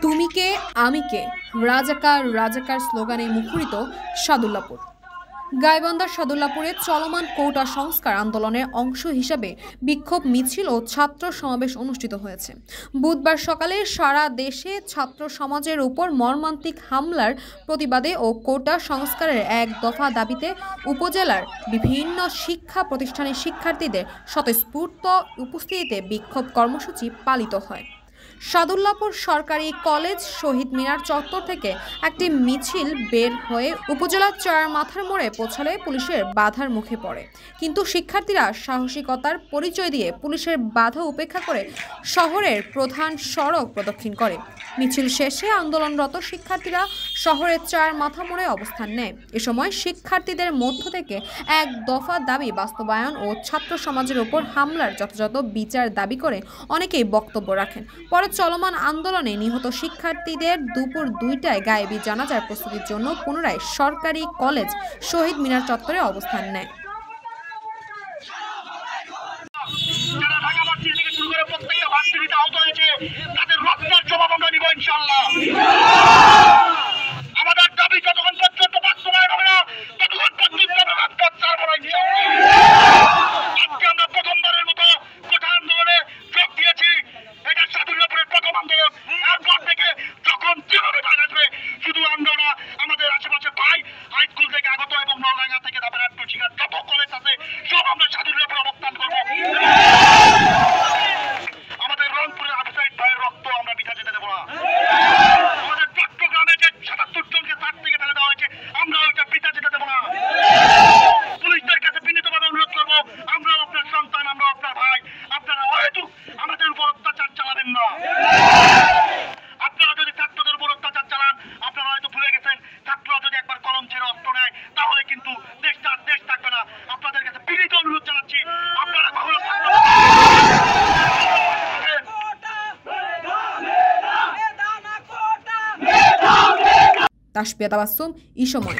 তুমি কে আমি কে, রাজাকার রাজাকার স্লোগানে মুখরিত সাদুল্লাপুর। গাইবান্ধার সাদুল্লাপুরে চলমান কোটা সংস্কার আন্দোলনের অংশ হিসাবে বিক্ষোভ মিছিল ও ছাত্র সমাবেশ অনুষ্ঠিত হয়েছে। বুধবার সকালে সারা দেশে ছাত্র সমাজের উপর মর্মান্তিক হামলার প্রতিবাদে ও কোটা সংস্কারের এক দফা দাবিতে উপজেলার বিভিন্ন শিক্ষা প্রতিষ্ঠানের শিক্ষার্থীদের স্বতঃস্ফূর্ত উপস্থিতিতে বিক্ষোভ কর্মসূচি পালিত হয়। সাদুল্লাপুর সরকারি কলেজ শহীদ মিনার চত্বর থেকে একটি মিছিল বের হয়ে উপজেলার চার মাথার মোড়ে পৌঁছালে পুলিশের বাধার মুখে পড়ে, কিন্তু শিক্ষার্থীরা সাহসিকতার পরিচয় দিয়ে পুলিশের বাধা উপেক্ষা করে শহরের প্রধান সড়ক প্রদক্ষিণ করে। মিছিল শেষে আন্দোলনরত শিক্ষার্থীরা শহরের চার মাথা মোড়ে অবস্থান নেয়। এ সময় শিক্ষার্থীদের মধ্য থেকে এক দফা দাবি বাস্তবায়ন ও ছাত্র সমাজের উপর হামলার যথাযথ বিচার দাবি করে অনেকেই বক্তব্য রাখেন। পরে চলমান আন্দোলনে নিহত শিক্ষার্থীদের দুপুর 2টায় গায়েবী জানাজার প্রস্তুতির জন্য পুনরায় সরকারি কলেজ শহীদ মিনার চত্বরে অবস্থান নেয়। তাসপিয়া তাবাসসুম, এই সময়।